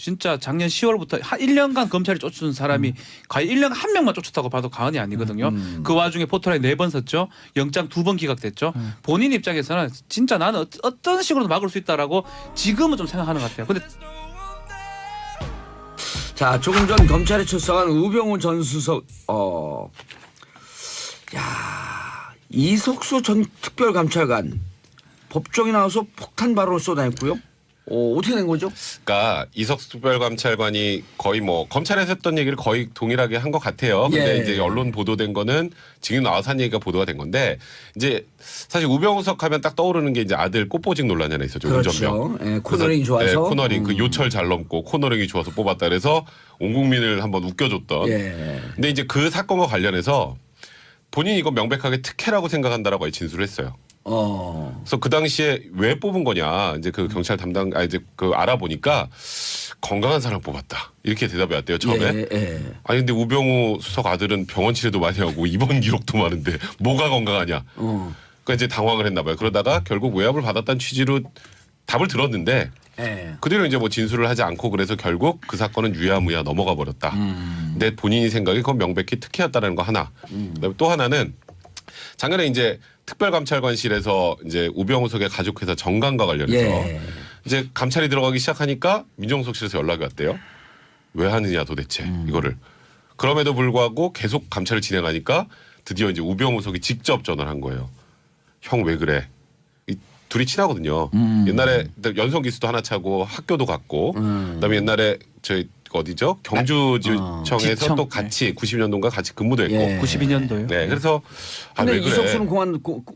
진짜 작년 10월부터 한 1년간 검찰이 쫓은 사람이 과연 1년 한 명만 쫓았다고 봐도 과언이 아니거든요. 그 와중에 포토라인 4번 섰죠. 영장 2번 기각됐죠. 본인 입장에서는 진짜 나는 어떤 식으로도 막을 수 있다라고 지금은 좀 생각하는 것 같아요. 근데 자, 조금 전 검찰에 출석한 우병우 전 수석, 이석수 전 특별감찰관 법정에 나와서 폭탄 발언을 쏟아냈고요. 어떻게 된 거죠? 그러니까 이석수 특별감찰관이 거의 뭐 검찰에서 했던 얘기를 거의 동일하게 한 것 같아요. 근데 예. 이제 언론 보도된 거는 지금 나와서 한 얘기가 보도가 된 건데 이제 사실 우병우석 하면 딱 떠오르는 게 이제 아들 꽃보직 논란이 하나 있었죠. 운전병. 그렇죠. 예, 코너링이 좋아서. 네, 코너링 그 요철 잘 넘고 코너링이 좋아서 뽑았다 그래서 온 국민을 한번 웃겨줬던. 예. 근데 이제 그 사건과 관련해서 본인이 이거 명백하게 특혜라고 생각한다라고 진술을 했어요. 그래서 그 당시에 왜 뽑은 거냐 이제 그 경찰 담당 이제 그 알아보니까 건강한 사람 뽑았다 이렇게 대답이 왔대요 처음에. 아니 근데 우병우 수석 아들은 병원 치료도 많이 하고 입원 기록도 많은데 뭐가 건강하냐. 그러니까 이제 당황을 했나 봐요. 그러다가 결국 외압을 받았다는 취지로 답을 들었는데 그대로 이제 뭐 진술을 하지 않고 그래서 결국 그 사건은 유야무야 넘어가 버렸다. 근데 본인이 생각이 그건 명백히 특혜였다는 거 하나. 그다음에 또 하나는 작년에 이제 특별감찰관실에서 이제 우병우석의 가족회사 정관과 관련해서 이제 감찰이 들어가기 시작하니까 민정수석실에서 연락이 왔대요. 왜 하느냐 도대체 이거를. 그럼에도 불구하고 계속 감찰을 진행하니까 드디어 이제 우병우석이 직접 전화를 한 거예요. 형 왜 그래? 이 둘이 친하거든요. 옛날에 연성 기수도 하나 차고 학교도 갔고 그다음에 옛날에 저희 어디죠? 경주지청에서 지청. 또 같이 90년도인가 같이 근무도 했고. 92년도요. 네, 그래서 근데 왜 그래? 이석수는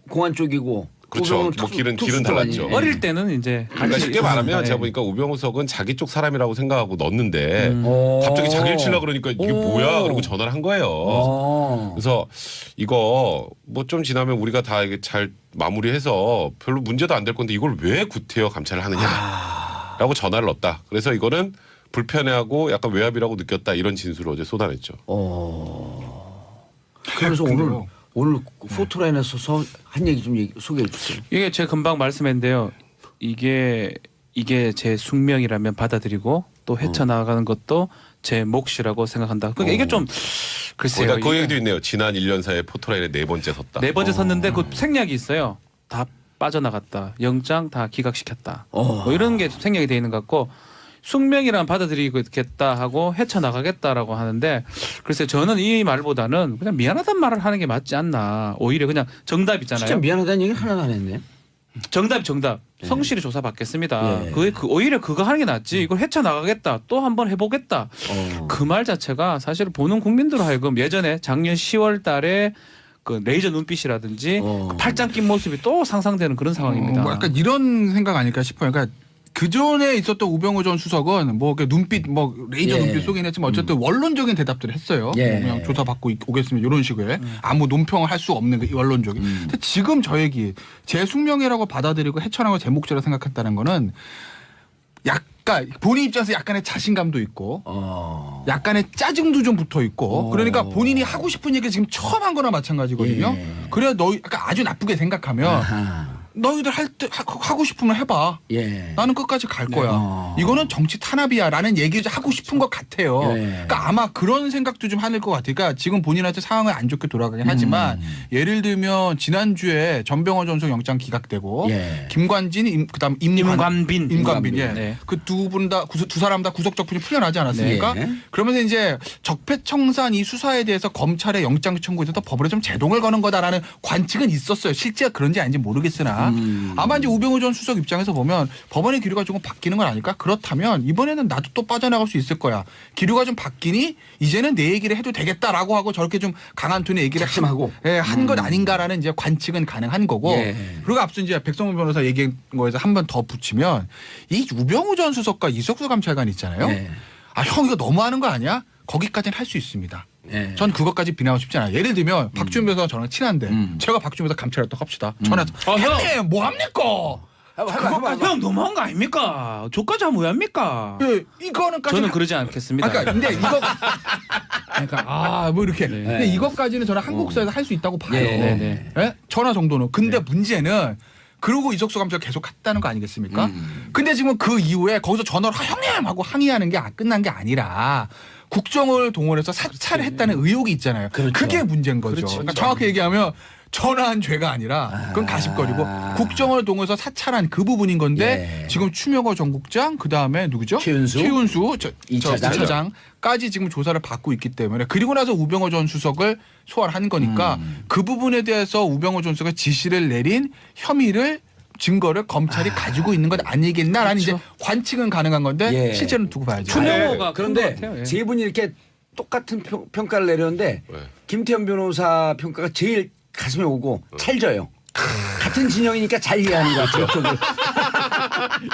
공안 쪽이고. 그렇죠. 우병우는 뭐 길은 특수 달랐죠. 아니에요? 어릴 때는 이제 그러니까 쉽게 말하면 네. 제가 보니까 우병우석은 자기 쪽 사람이라고 생각하고 넣었는데 오. 갑자기 자기를 치려고 그러니까 이게 뭐야? 그러고 전화를 한 거예요. 그래서 이거 뭐 좀 지나면 우리가 다 이게 잘 마무리해서 별로 문제도 안 될 건데 이걸 왜 구태여 감찰을 하느냐라고 전화를 넣었다. 그래서 이거는 불편해하고 약간 외압이라고 느꼈다 이런 진술을 어제 쏟아냈죠. 그래서 근데요. 오늘 포토라인에서 한 얘기 좀 소개해 주세요. 이게 제가 금방 말씀했는데요. 이게 제 숙명이라면 받아들이고 또 헤쳐나가는 것도 제 몫이라고 생각한다. 그러니까 이게 좀 글쎄요. 거기다 그 얘기도 있네요. 지난 1년 사이에 포토라인에 4번째 섰다. 4번째 섰는데 그 생략이 있어요. 다 빠져나갔다. 영장 다 기각시켰다. 뭐 이런 게 생략이 돼 있는 것 같고 숙명이란 받아들이겠다 하고 헤쳐나가겠다라고 하는데 글쎄 저는 이 말보다는 그냥 미안하다는 말을 하는 게 맞지 않나. 오히려 그냥 정답 있잖아요. 진짜 미안하다는 얘기 하나도 안 했네. 정답. 성실히 조사 받겠습니다. 예. 오히려 그거 하는 게 낫지. 이걸 헤쳐나가겠다. 또 한번 해보겠다. 그 말 자체가 사실 보는 국민들 하여금 예전에 작년 10월 달에 그 레이저 눈빛이라든지 그 팔짱 낀 모습이 또 상상되는 그런 상황입니다. 뭐 약간 이런 생각 아닐까 싶어요. 그러니까 그 전에 있었던 우병우 전 수석은 뭐 이렇게 눈빛 뭐 레이저 눈빛 쏘긴 했지만 어쨌든 원론적인 대답들을 했어요. 그냥 조사 받고 오겠습니다. 이런 식의 아무 논평을 할 수 없는 그 원론적인. 근데 지금 저 얘기 제 숙명이라고 받아들이고 헤쳐나갈 제 몫이라고 생각했다는 거는 약간 본인 입장에서 약간의 자신감도 있고 약간의 짜증도 좀 붙어 있고 그러니까 본인이 하고 싶은 얘기 지금 처음 한 거나 마찬가지거든요. 그래야 너희 약간 아주 나쁘게 생각하면 너희들 할 때 하고 싶으면 해봐. 나는 끝까지 갈 거야. 이거는 정치 탄압이야라는 얘기를 하고 싶은 것 같아요. 그러니까 아마 그런 생각도 좀 하는 것 같아요. 그러니까 지금 본인한테 상황은 안 좋게 돌아가긴 하지만 예를 들면 지난주에 전병헌 전속 영장 기각되고 김관진 그다음 임관빈 네. 그 두 사람 다 구속 적분이 풀려나지 않았습니까? 그러면서 이제 적폐청산 이 수사에 대해서 검찰의 영장 청구에서 법으로 좀 제동을 거는 거다라는 관측은 있었어요. 실제가 그런지 아닌지 모르겠으나 아마 이제 우병우 전 수석 입장에서 보면 법원의 기류가 조금 바뀌는 건 아닐까? 그렇다면 이번에는 나도 또 빠져나갈 수 있을 거야. 기류가 좀 바뀌니 이제는 내 얘기를 해도 되겠다라고 하고 저렇게 좀 강한 톤의 얘기를 작심하고. 한 것 아닌가라는 이제 관측은 가능한 거고. 그리고 앞서 이제 백성문 변호사 얘기한 거에서 한 번 더 붙이면 이 우병우 전 수석과 이석수 감찰관 있잖아요. 아, 형 이거 너무하는 거 아니야? 거기까지는 할 수 있습니다. 전 그것까지 비난하고 싶지 않아요. 예를 들면 박주민 변호사가 저랑 친한데 제가 박주민 변호사 감찰했다고 합시다. 전화해서 형님 뭐 합니까? 형 너무한 거 아닙니까? 저까지 하면 왜 합니까? 이거는까지 저는 그러지 않겠습니다. 그러니까 근데 이거 그러니까 뭐 이렇게 근데 이것까지는 저는 한국사에서 할 수 있다고 봐요. 네. 예? 전화 정도는. 근데 문제는 그러고 이적수 감사가 계속 했다는 거 아니겠습니까? 근데 지금 그 이후에 거기서 전화로 형님 하고 항의하는 게 끝난 게 아니라 국정을 동원해서 사찰을 했다는 의혹이 있잖아요. 그렇죠. 그게 문제인 거죠. 그렇지. 그러니까 정확히 얘기하면 전화한 죄가 아니라 그건 가십거리고 국정을 동원해서 사찰한 그 부분인 건데 예. 지금 추명호 전국장 그다음에 누구죠? 최윤수 이 차장까지 지금 조사를 받고 있기 때문에 그리고 나서 우병호 전 수석을 소환을 한 거니까 그 부분에 대해서 우병호 전 수석이 지시를 내린 혐의를 증거를 검찰이 가지고 있는 것 아니겠나라는 그렇죠. 이제 관측은 가능한 건데 예. 실제로는 두고 봐야죠. 추명호가 큰 그런데 것 같아요. 예. 세 분이 이렇게 똑같은 평가를 내렸는데 네. 김태현 변호사 평가가 제일 가슴에 오고 찰져요. 같은 진영이니까 잘 이해하는 것 같아요. 쪽을.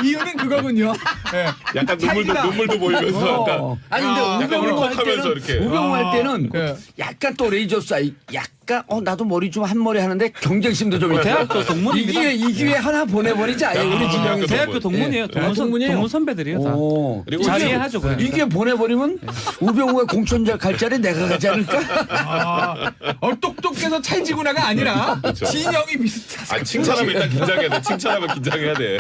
이유는 그거군요. 예. 약간 눈물도 보이면서 약간 아니 근데 약간 우병우 할 울컥하면서 때는 이렇게. 우병우 할 때는 예. 약간 또 레이저 사이 약간 나도 머리 좀 한 머리 하는데 경쟁심도 좀 있고 대학교 동문입니다. 이 기회 하나 보내버리자 우리 진영에서 대학교 동문이에요. 동문이에요? 동문 선배들이에요. 다. 오. 그리고 잘 이게- 이해하죠. 그냥. 이 기회 보내버리면 우병우가 공천자 갈 자리 내가 가지 않을까? 똑똑해서 찰지구나가 아니라 그렇죠. 진영이 비슷해서. 칭찬하면 일단 긴장해야 돼. 칭찬하면 긴장해야 돼.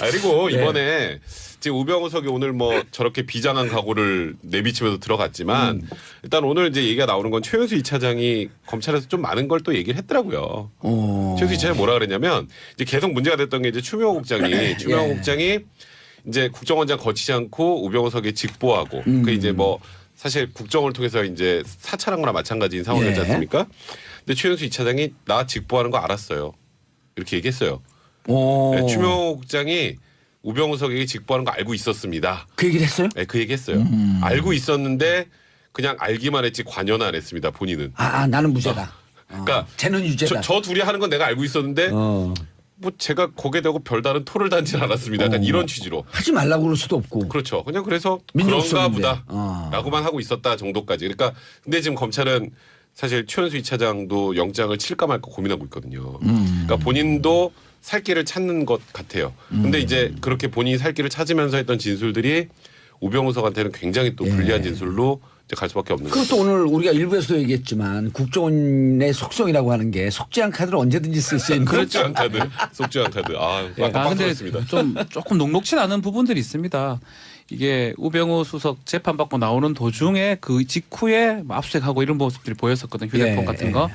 그리고 이번에 지금 우병우석이 오늘 뭐 저렇게 비장한 각오를 내비치면서 들어갔지만 일단 오늘 이제 얘기가 나오는 건 최윤수 2차장이 검찰에서 좀 많은 걸 또 얘기를 했더라고요. 최윤수 2차장이 뭐라 그랬냐면 이제 계속 문제가 됐던 게 이제 추명호 국장이 이제 국정원장 거치지 않고 우병우석에 직보하고 그 이제 뭐 사실 국정을 통해서 이제 사찰한 거나 마찬가지인 상황이었지 예. 않습니까? 근데 최윤수 2차장이 나 직보하는 거 알았어요. 이렇게 얘기했어요. 오. 네, 추명호 국장이 우병우석에게 직보하는 거 알고 있었습니다. 그 얘기를 했어요? 네, 그 얘기했어요. 알고 있었는데 그냥 알기만 했지 관여는 안 했습니다. 본인은. 나는 무죄다. 그러니까 쟤는 유죄다. 저 둘이 하는 건 내가 알고 있었는데 뭐 제가 거기에 대고 별다른 토를 단지는 않았습니다. 약간 이런 취지로. 하지 말라고 그럴 수도 없고. 그렇죠. 그냥 그래서 민족성인데. 그런가 보다라고만 하고 있었다 정도까지. 그러니까 근데 지금 검찰은 사실 최윤수 2차장도 영장을 칠까 말까 고민하고 있거든요. 그러니까 본인도 살 길을 찾는 것 같아요. 근데 이제 그렇게 본인이 살 길을 찾으면서 했던 진술들이 우병우석한테는 굉장히 또 불리한 진술로 이제 갈 수밖에 없는 거죠. 그것도 오늘 우리가 일부에서도 얘기했지만 국정원의 속성이라고 하는 게 속죄한 카드를 언제든지 쓸 수 있는 속죄한 카드, 속죄한 카드. 근데 빡빡했습니다. 좀 조금 녹록치 않은 부분들이 있습니다. 이게 우병우 수석 재판 받고 나오는 도중에 그 직후에 뭐 압수수색하고 이런 모습들이 보였었거든. 휴대폰 예, 같은 거.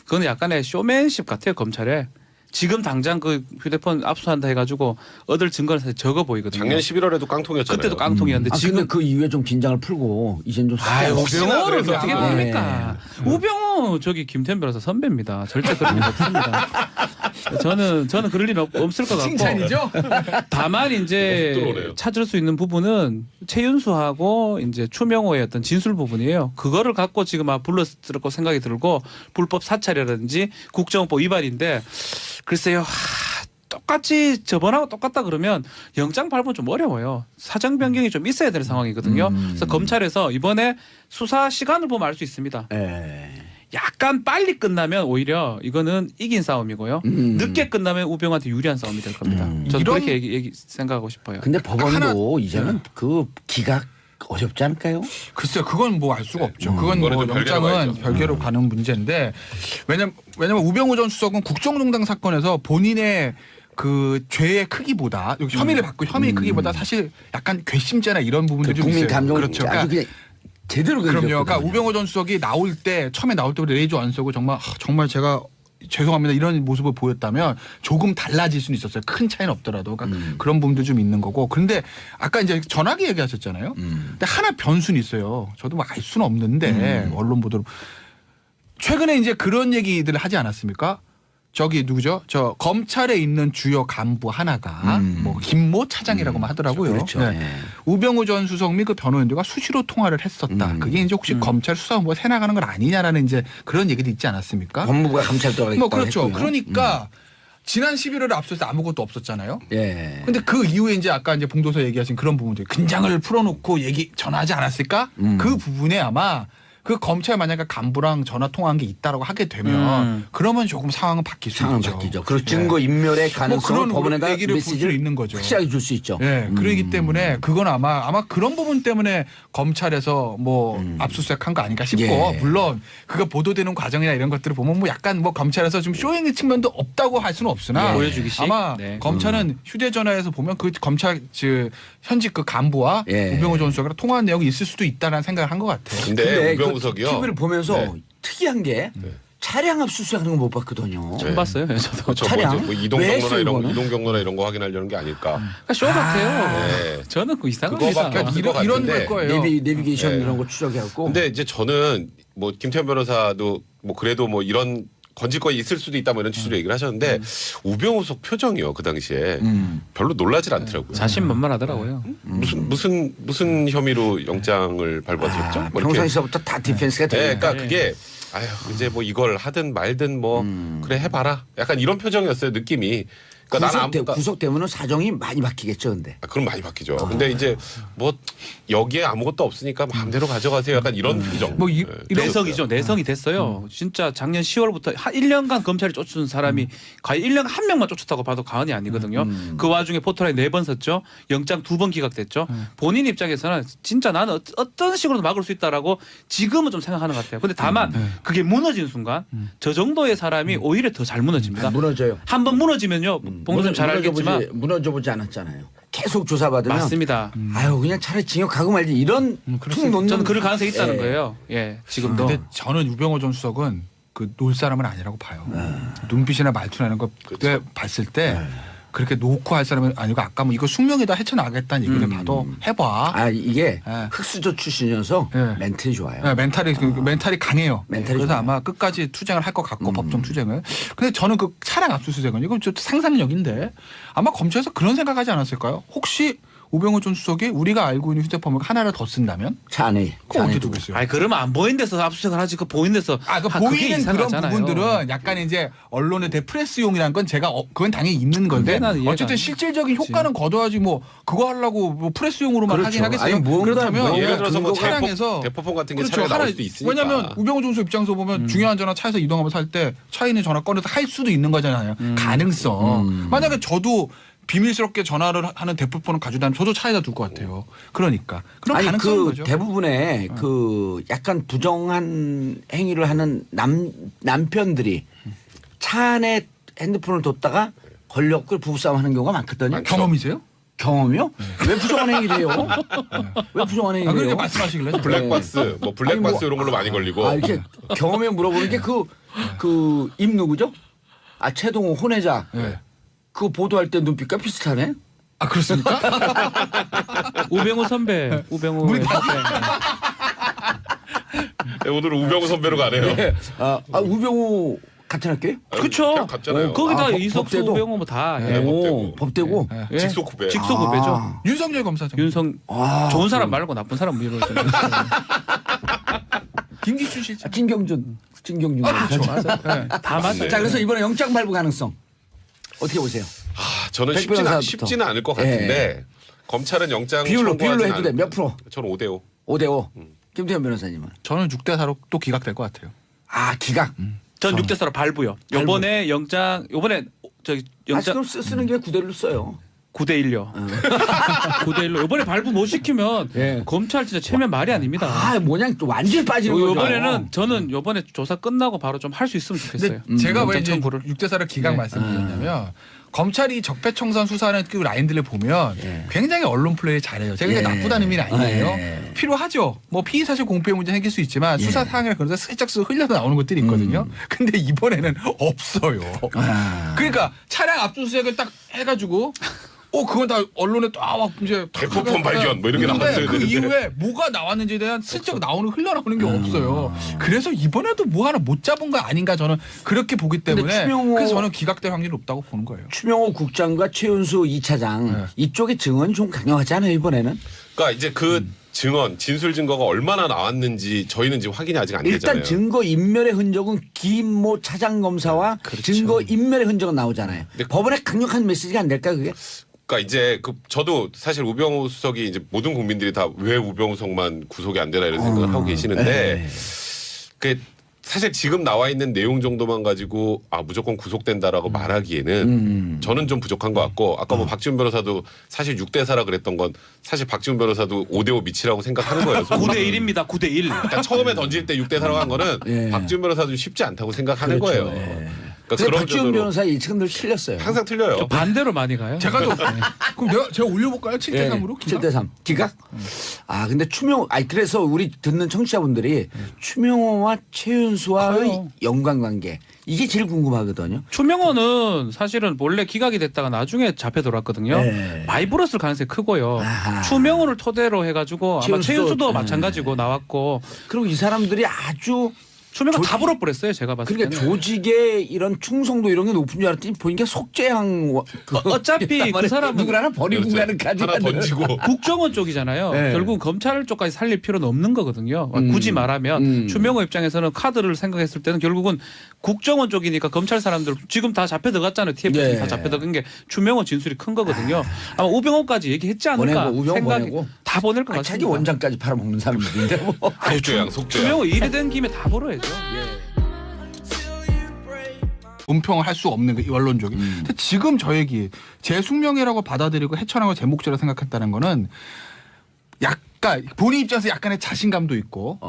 그건 약간의 쇼맨십 같아요. 검찰에. 지금 당장 그 휴대폰 압수한다 해가지고 얻을 증거는 사실 적어 보이거든요. 작년 11월에도 깡통이었잖아요. 그때도 깡통이었는데 지금 지금 그 이후에 좀 긴장을 풀고 이젠 좀 우병우를 그래서 어떻게 지금. 봅니까? 우병우 저기 김태현 변호사 선배입니다. 절대 그럴 일 없습니다. 저는 그럴 일 없을 것 같고. 칭찬이죠? 다만 이제 들어오네요. 찾을 수 있는 부분은 최윤수하고 이제 추명호의 어떤 진술 부분이에요. 그거를 갖고 지금 불렀을 생각이 들고 불법 사찰이라든지 국정원법 위반인데 글쎄요. 똑같이 저번하고 똑같다 그러면 영장 발부는 좀 어려워요. 사정 변경이 좀 있어야 될 상황이거든요. 그래서 검찰에서 이번에 수사 시간을 보면 알 수 있습니다. 약간 빨리 끝나면 오히려 이거는 이긴 싸움이고요. 늦게 끝나면 우병우한테 유리한 싸움이 될 겁니다. 저는 이런- 그렇게 생각하고 싶어요. 근데 법원도 이제는 그 기각 어렵지 않을까요? 글쎄요, 그건 뭐 알 수가 없죠. 그건 그거는 뭐 좀 별개로 영장은 가야죠. 별개로 가는 문제인데 왜냐면 우병우 전 수석은 국정농단 사건에서 본인의 그 죄의 크기보다 여기 혐의를 받고 혐의의 크기보다 사실 약간 괘씸죄나 이런 부분들이 좀 국민 있어요. 감정을 그렇죠. 아주 그냥 제대로 그럼요. 건드렸거든요. 그러니까 우병우 전 수석이 처음에 나올 때부터 레이저 안 쓰고 정말 제가 죄송합니다 이런 모습을 보였다면 조금 달라질 수는 있었어요. 큰 차이는 없더라도 그러니까 그런 부분도 좀 있는 거고. 그런데 아까 이제 전화기 얘기하셨잖아요. 근데 하나 변수는 있어요. 저도 알 수는 없는데 언론 보도로 최근에 이제 그런 얘기들을 하지 않았습니까? 저기 누구죠? 저 검찰에 있는 주요 간부 하나가 뭐 김모 차장이라고만 하더라고요. 그렇죠. 네. 우병우 전 수석 및 그 변호인들과 수시로 통화를 했었다. 그게 이제 혹시 검찰 수사 뭐 새나가는 건 아니냐라는 이제 그런 얘기도 있지 않았습니까? 법무부가 감찰 들어가겠다고 뭐 그렇죠. 했고요. 그러니까 지난 11월에 앞서서 아무것도 없었잖아요. 예. 근데 그 이후에 이제 아까 이제 봉도서 얘기하신 그런 부분들 긴장을 풀어놓고 전화하지 않았을까? 그 부분에 아마 그 검찰 만약에 간부랑 전화 통화한 게 있다라고 하게 되면 그러면 조금 상황은 바뀔 수 상황 있죠. 바뀌죠. 그리고 증거 인멸의 가능성을 그런 법원에다 얘기를 볼 수 메시지를 있는 거죠. 확실하게 줄 수 있죠. 예, 그러기 때문에 그건 아마 그런 부분 때문에 검찰에서 뭐 압수수색한 거 아닌가 싶고 예. 물론 그거 보도되는 과정이나 이런 것들을 보면 뭐 약간 뭐 검찰에서 좀 쇼잉의 측면도 없다고 할 수는 없으나 보여주기식? 아마 네. 검찰은 휴대전화에서 보면 그 검찰 현직 그 간부와 예. 우병우 전 수석이랑 통화한 내용이 있을 수도 있다라는 생각을 한 것 같아요. 근데 우병우석이요. TV를 보면서 네. 특이한 게 차량 압수수색하는 거 못 봤거든요. 처음 봤어요. 저도. 그렇죠. 차량? 뭐 이동 왜 경로나 했어요, 이런 이거는? 이동 경로나 이런 거 확인하려는 게 아닐까. 그러니까 쇼 같아요. 네. 저는 그 이상한 그거밖에 이상. 없을 것 이런 같은데. 걸 거예요. 내비게이션 네. 이런 거 추적해갖고. 근데 이제 저는 뭐 김태현 변호사도 뭐 그래도 뭐 이런 건질거리 있을 수도 있다 뭐 이런 취지로 얘기를 하셨는데 우병우석 표정이요 그 당시에 별로 놀라질 않더라고요. 자신만만하더라고요. 무슨 혐의로 영장을 발부하셨죠? 뭐 이렇게. 평상시부터 다 디펜스가 네, 되니까. 그러니까 그게 아휴 이제 뭐 이걸 하든 말든 뭐 그래 해봐라. 약간 이런 표정이었어요 느낌이. 그러니까 나는 구속되면 사정이 많이 바뀌겠죠, 근데. 그럼 많이 바뀌죠. 근데 이제 뭐 여기에 아무것도 없으니까 마음대로 가져가세요. 약간 이런 표정. 뭐 네, 내성이죠. 내성이 됐어요. 진짜 작년 10월부터 한 1년간 검찰이 쫓은 사람이 거의 1년 한 명만 쫓았다고 봐도 과언이 아니거든요. 그 와중에 포털에 4번 섰죠. 영장 2번 기각됐죠. 본인 입장에서는 진짜 나는 어떤 식으로도 막을 수 있다라고 지금은 좀 생각하는 것 같아요. 근데 다만 그게 무너진 순간 저 정도의 사람이 오히려 더 잘 무너집니다. 무너져요. 한번 무너지면요. 봉선님 잘 알겠지만 무너져보지 않았잖아요. 계속 조사받으면. 맞습니다. 아유 그냥 차라리 징역 가고 말지 이런 툭 놓는. 저는 그럴 가능성이 있다는 예. 거예요. 예, 지금도. 근데 저는 우병우 전 수석은 그 놀 사람은 아니라고 봐요. 눈빛이나 말투나 이런 거 그때 봤을 때 그렇게 놓고 할 사람은 아니고 아까 뭐 이거 숙명에다 헤쳐나가겠다는 얘기를 봐도 해봐. 아 이게 예. 흑수저 출신이어서 예. 멘틀이 좋아요. 네, 멘탈이 강해요. 멘탈이 그래서 좋아요. 아마 끝까지 투쟁을 할 것 같고 법정 투쟁을. 근데 저는 그 차량 압수수색은 이건 좀 상상력인데 아마 검찰에서 그런 생각하지 않았을까요? 혹시 우병우 전 수석이 우리가 알고 있는 휴대폰을 하나를 더 쓴다면 차 안에. 그거 어떻게 두겠어요? 아니 그러면 안 보이는 데서 압수수색을 하지 그 보이는 데서 그 그게 보이는 그런 이상하잖아요. 부분들은 약간 이제 언론의 대프레스용이라는 건 제가 그건 당연히 있는 건데 근데 나는 이해가 어쨌든 안 실질적인 효과는 거둬야지 뭐 그거 하려고 뭐 프레스용으로만 그렇죠. 하긴 하겠어요. 아니, 뭔가 그렇다면 뭐 예를 들어서 뭐 차량에서 대포폰 같은 게 그렇죠. 차에 나올 하나 수도 있으니까. 왜냐하면 우병우 전수 입장에서 보면 중요한 전화 차에서 이동하면서 할 때 차에 있는 전화 꺼내서 할 수도 있는 거잖아요. 가능성. 만약에 저도 비밀스럽게 전화를 하는 대포폰을 가지고 다니면 저도 차에다 둘 것 같아요. 그러니까 그런 아니 가능성인 그 거죠. 대부분의 그 약간 부정한 행위를 하는 남편들이 차 안에 핸드폰을 뒀다가 걸렸고 부부싸움 하는 경우가 많거든요. 경험이세요? 경험이요? 왜 부정한 행위를 해요? 왜 부정한 행위를 그렇게 해요? 말씀하시길래 블랙박스 뭐 블랙박스 아니, 뭐, 이런 걸로 많이 걸리고. 아 이렇게 경험에 물어보는 게 그 임 누구죠? 아 최동호 혼외자. 네. 그거 보도할 때 눈빛과 비슷하네. 아 그렇습니까? 우병우 선배, 우병우 선배. 네, 오늘은 우병우 선배로 가네요. 우병우 같은 학교요? 그렇죠. 같잖아요. 거기다 아, 이석수, 법대도? 우병우 뭐 다. 네, 예. 법대고. 법대고. 예. 직속 후배. 직속 후배죠. 아. 윤석열 검사장. 좋은 사람 말고 나쁜 사람 이러고 있잖아요. 김기춘 실장. 진경준. 그렇죠. 네. 다 맞아요. 네. 자 그래서 이번에 영장 발부 가능성 어떻게 보세요? 저는 백 변호사부터. 쉽지는 않을 것 같은데 검찰은 영장 비율로 청구하진 해도 돼. 몇 프로? 저는 5대5. 5대5. 김태현 변호사님은? 저는 6대4로 또 기각될 것 같아요. 아 기각. 전 6대4로 발부요. 요번에 영장 요번에 저기 영장 지금 쓰는 게 9대를 써요. 9대1요. 9대1로 요번에 발부 못 시키면 예. 검찰 진짜 체면 말이 아닙니다. 아 뭐냐 또 완전히 빠지는 거죠. 요번에는 저는 요번에 조사 끝나고 바로 좀 할 수 있으면 좋겠어요. 근데 제가 왜 영장 이제 청구를. 6대4를 기각 네. 말씀드렸냐면 검찰이 적폐청산 수사하는 그 라인들을 보면 예. 굉장히 언론 플레이 잘해요. 제가 예. 나쁘다는 의미는 아니에요. 예. 필요하죠. 뭐 피의 사실 공표의 문제 생길 수 있지만 수사 사항이라 그러다 살짝 흘려서 나오는 것들이 있거든요. 근데 이번에는 없어요. 그러니까 차량 압수수색을 딱 해가지고 그건 다 언론에 딱 이제 대포폰 발견 뭐 이런 게 근데 나왔어야 그 되는데. 이후에 뭐가 나왔는지에 대한 슬쩍 흘러나오는 게 없어요. 그래서 이번에도 뭐 하나 못 잡은 거 아닌가 저는 그렇게 보기 때문에 그래서 저는 기각될 확률이 높다고 보는 거예요. 추명호 국장과 최윤수 2차장 이쪽의 증언이 좀 강력하지 않아요 이번에는? 그러니까 이제 그 증언, 진술 증거가 얼마나 나왔는지 저희는 지금 확인이 아직 안 되잖아요. 일단 증거 인멸의 흔적은 김모 차장 검사와 증거 인멸의 흔적은 나오잖아요. 근데 법원에 강력한 메시지가 안 될까 그게? 그러니까 이제 저도 사실 우병우 수석이 이제 모든 국민들이 다 왜 우병우 수석만 구속이 안 되나 이런 생각을 하고 계시는데 그 사실 지금 나와 있는 내용 정도만 가지고 무조건 구속된다라고 말하기에는 저는 좀 부족한 것 같고 아까 뭐 박지훈 변호사도 사실 6대4라 그랬던 건 사실 박지훈 변호사도 5대5 미치라고 생각하는 거예요. 9대1입니다. 9대1. 그러니까 처음에 던질 때 6대4라고 한 거는 박지훈 변호사도 쉽지 않다고 생각하는 그렇죠. 거예요. 그러니까 그런 박지훈 정도로 변호사 예측은 늘 틀렸어요. 항상 틀려요. 반대로 많이 가요. 제가 또 그럼 제가 올려볼까요? 7대3으로? 7대3 기각? 근데 그래서 우리 듣는 청취자분들이 추명호와 최윤수와의 커요. 연관관계 이게 제일 궁금하거든요. 추명호는 사실은 원래 기각이 됐다가 나중에 잡혀 들어왔거든요. 네. 많이 불었을 가능성이 크고요. 아하. 추명호를 토대로 해가지고 아마 최윤수도 네. 마찬가지고 나왔고 그리고 이 사람들이 아주 추명호 다 불어버렸어요. 제가 봤을 때는. 그러니까 조직의 이런 충성도 이런 게 높은 줄 알았더니 보니까 속죄양 어차피 그 사람은 누구를 하나 버리고 그렇죠. 가는 까지 하나 던지고 국정원 쪽이잖아요. 네. 결국 검찰 쪽까지 살릴 필요는 없는 거거든요. 굳이 말하면 추명호 입장에서는 카드를 생각했을 때는 결국은 국정원 쪽이니까 검찰 사람들 지금 다 잡혀 들어갔잖아요. TF 네. 다 잡혀 들어간 게 추명호 진술이 큰 거거든요. 아마 우병우까지 얘기했지 않을까 보내고, 우병우 생각이 보내고. 다 보낼 것 자기 같습니다. 원장까지 팔아먹는 사람들인데 뭐. 속죄양. 추명호 일이 된 김에 다 벌어야죠. 논평을 할 수 없는 그 원론적인. 근데 지금 저 얘기 재숙명이라고 받아들이고 헤쳐나고 제 목적으로 생각했다는 거는 약간 본인 입장에서 약간의 자신감도 있고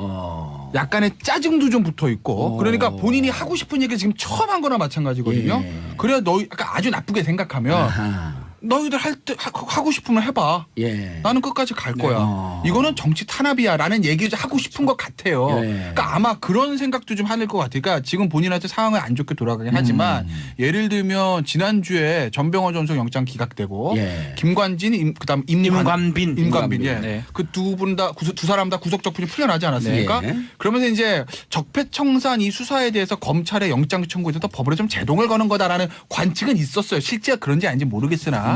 약간의 짜증도 좀 붙어 있고 그러니까 본인이 하고 싶은 얘기 지금 처음 한 거나 마찬가지거든요. 예. 그래야 그러니까 아주 나쁘게 생각하면 아하. 너희들 할 때 하고 싶으면 해봐. 예. 나는 끝까지 갈 거야. 네. 이거는 정치 탄압이야라는 얘기를 하고 싶은 것 같아요. 네. 그러니까 아마 그런 생각도 좀 하는 것 같아요. 그러니까 지금 본인한테 상황을 안 좋게 돌아가긴 하지만 예를 들면 지난주에 전병헌 전 수석 영장 기각되고 예. 김관진 그다음 임관빈. 예. 네. 그 두 사람 다 구속 적분이 풀려나지 않았습니까? 네. 그러면서 이제 적폐청산 이 수사에 대해서 검찰의 영장 청구에서 법으로 좀 제동을 거는 거다라는 관측은 있었어요. 실제가 그런지 아닌지 모르겠으나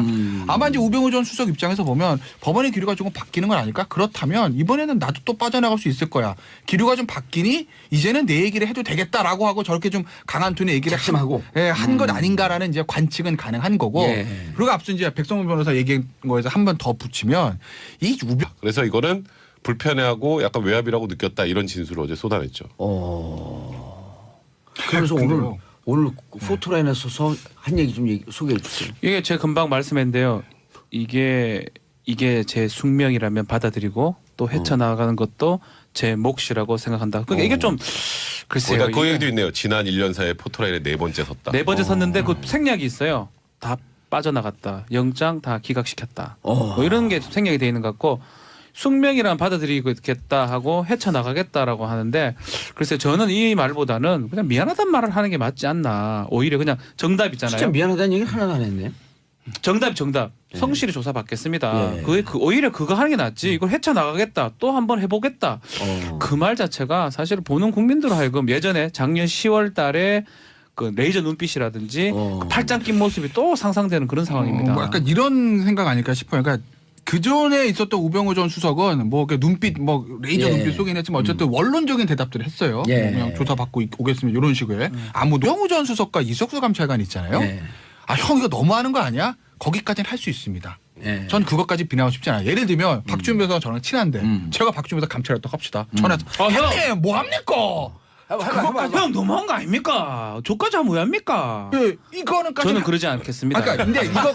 아마 이제 우병우 전 수석 입장에서 보면 법원의 기류가 조금 바뀌는 건 아닐까? 그렇다면 이번에는 나도 또 빠져나갈 수 있을 거야. 기류가 좀 바뀌니 이제는 내 얘기를 해도 되겠다라고 하고 저렇게 좀 강한 톤의 얘기를 작심하고. 한 것 아닌가라는 이제 관측은 가능한 거고. 예. 그리고 앞서 이제 백성문 변호사 얘기한 거에서 한 번 더 붙이면 이 그래서 이거는 불편해하고 약간 외압이라고 느꼈다 이런 진술을 어제 쏟아냈죠. 그래서 근데요. 오늘 포토라인에서 한 얘기 좀 소개해 주세요. 이게 제가 금방 말씀했는데요. 이게 제 숙명이라면 받아들이고 또 헤쳐나가는 것도 제 몫이라고 생각한다. 그러니까 이게 좀 글쎄요. 그 얘기도 있네요. 지난 1년 사이에 포토라인에 4번째 섰다. 4번째 섰는데 그 생략이 있어요. 다 빠져나갔다. 영장 다 기각시켰다. 뭐 이런 게 생략이 돼 있는 것 같고 숙명이란 받아들이겠다 하고 헤쳐나가겠다라고 하는데 글쎄 저는 이 말보다는 그냥 미안하다는 말을 하는 게 맞지 않나. 오히려 그냥 정답 있잖아요. 진짜 미안하다는 얘기 하나도 안 했네. 정답. 성실히 조사 받겠습니다. 예. 오히려 그거 하는 게 낫지. 이걸 헤쳐나가겠다. 또 한번 해보겠다. 그 말 자체가 사실 보는 국민들 하여금 예전에 작년 10월 달에 그 레이저 눈빛이라든지 그 팔짱 낀 모습이 또 상상되는 그런 상황입니다. 뭐 약간 이런 생각 아닐까 싶어요. 그러니까 그 전에 있었던 우병우 전 수석은 뭐 이렇게 눈빛 뭐 레이저 예. 눈빛 쏘긴 했지만 어쨌든 원론적인 대답들을 했어요. 예. 그냥 조사 받고 오겠습니다. 이런 식의. 우병우 전 수석과 이석수 감찰관 있잖아요. 예. 형 이거 너무하는 거 아니야? 거기까지는 할 수 있습니다. 예. 전 그것까지 비난하고 싶지 않아요. 예를 들면 박주민 변호사가 저랑 친한데 제가 박주민 변호사 감찰했다고 합시다. 전화해서 형님 뭐 합니까? 해봐. 형 너무한 거 아닙니까? 저까지 하면 왜 합니까? 예, 이거는까지 저는 그러지 않겠습니다. 그러니까 근데 이거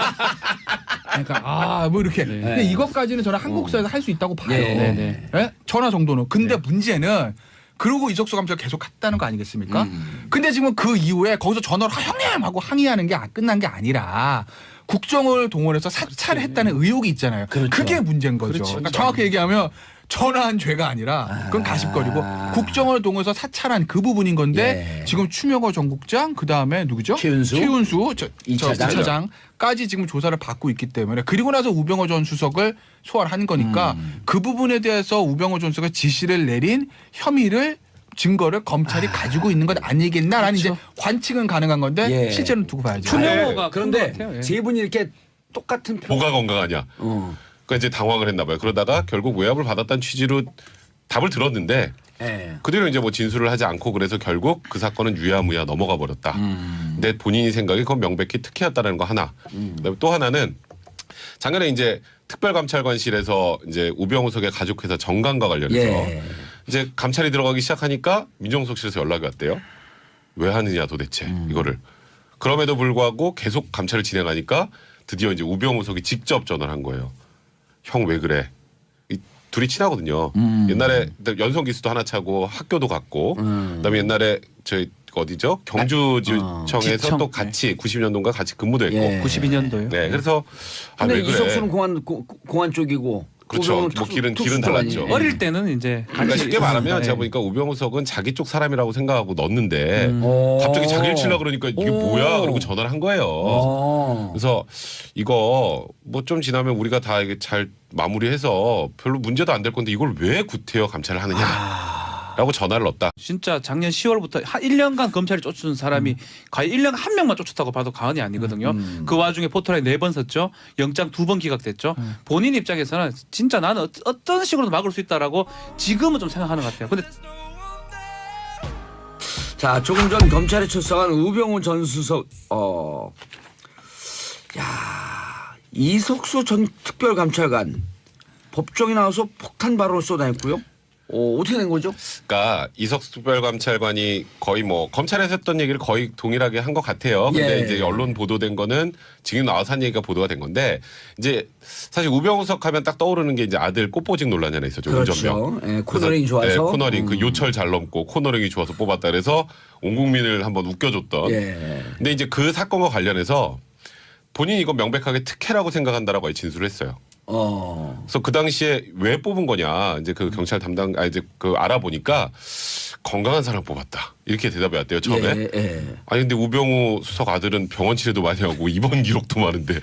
그러니까 뭐 이렇게 근데 이것까지는 저는 한국사에서 할 수 있다고 봐요. 네. 예? 전화 정도는. 근데 문제는 그러고 이석수 감찰 계속 했다는 거 아니겠습니까? 근데 지금 그 이후에 거기서 전화로 형님 하고 항의하는 게 끝난 게 아니라 국정을 동원해서 사찰을 했다는 의혹이 있잖아요. 그렇죠. 그게 문제인 거죠. 그렇죠. 그러니까 정확히 얘기하면 전화한 죄가 아니라 그건 가십거리고 국정을 동원해서 사찰한 그 부분인 건데 예. 지금 추명호 전국장 그다음에 누구죠? 최윤수 이 차장까지 지금 조사를 받고 있기 때문에 그리고 나서 우병우 전 수석을 소환한 거니까 그 부분에 대해서 우병우 전 수석이 지시를 내린 혐의를 증거를 검찰이 가지고 있는 것 아니겠나라는 그렇죠. 이제 관측은 가능한 건데 예. 실제는 두고 봐야죠. 추명호가 큰 그런데 것 같아요. 예. 세 분이 이렇게 똑같은 뭐가 건강하냐. 그러니까 이제 당황을 했나 봐요. 그러다가 결국 외압을 받았다는 취지로 답을 들었는데 예. 그대로 이제 뭐 진술을 하지 않고 그래서 결국 그 사건은 유야무야 넘어가 버렸다. 근데 본인이 생각이 그건 명백히 특혜였다는 거 하나. 그다음에 또 하나는 작년에 이제 특별감찰관실에서 이제 우병우석의 가족회사 정관과 관련해서 예. 이제 감찰이 들어가기 시작하니까 민정수석실에서 연락이 왔대요. 왜 하느냐 도대체 이거를. 그럼에도 불구하고 계속 감찰을 진행하니까 드디어 이제 우병우석이 직접 전화를 한 거예요. 형 왜 그래? 이 둘이 친하거든요. 옛날에 연성 기수도 하나 차고 학교도 갔고 그다음에 옛날에 저희 어디죠? 경주지청에서 지청. 또 같이 90년도인가 같이 근무도 했고. 예. 92년도요. 네, 그래서 근데 왜 그래? 이석수는 공안 쪽이고 그렇죠. 우병우는 뭐 길은 특수 달랐죠. 아니에요? 어릴 때는 이제 그러니까 같이 쉽게 말하면 예. 제가 보니까 우병우석은 자기 쪽 사람이라고 생각하고 넣었는데 오. 갑자기 자기를 치려고 그러니까 이게 오. 뭐야? 그러고 전화를 한 거예요. 어. 그래서 이거 뭐 좀 지나면 우리가 다 이게 잘 마무리해서 별로 문제도 안 될 건데 이걸 왜 구태여 감찰을 하느냐라고 전화를 넣었다. 진짜 작년 10월부터 1년간 검찰이 쫓은 사람이 과연 1년 한 명만 쫓았다고 봐도 과언이 아니거든요. 그 와중에 포토라인 4번 섰죠. 영장 2번 기각됐죠. 본인 입장에서는 진짜 나는 어떤 식으로도 막을 수 있다라고 지금은 좀 생각하는 것 같아요. 근데 자, 조금 전 검찰에 출석한 우병우 전 수석, 이석수 전 특별감찰관 법정에 나와서 폭탄 발언을 쏟아냈고요. 어떻게 된 거죠? 그러니까 이석수 특별감찰관이 거의 뭐 검찰에서 했던 얘기를 거의 동일하게 한 것 같아요. 근데 예. 이제 언론 보도된 거는 지금 나와서 한 얘기가 보도가 된 건데 이제 사실 우병우석 하면 딱 떠오르는 게 이제 아들 꽃보직 논란이 하나 있었죠. 운전병. 그렇죠. 예, 코너링이 좋아서. 네, 코너링 그 요철 잘 넘고 코너링이 좋아서 뽑았다 그래서 온 국민을 한번 웃겨줬던. 예. 근데 이제 그 사건과 관련해서 본인이 이거 명백하게 특혜라고 생각한다라고 진술을 했어요. 그래서 그 당시에 왜 뽑은 거냐 이제 그 경찰 담당 이제 그 알아보니까 건강한 사람 뽑았다 이렇게 대답이 왔대요 처음에. 예. 아니 근데 우병우 수석 아들은 병원 치료도 많이 하고 입원 기록도 많은데 뭐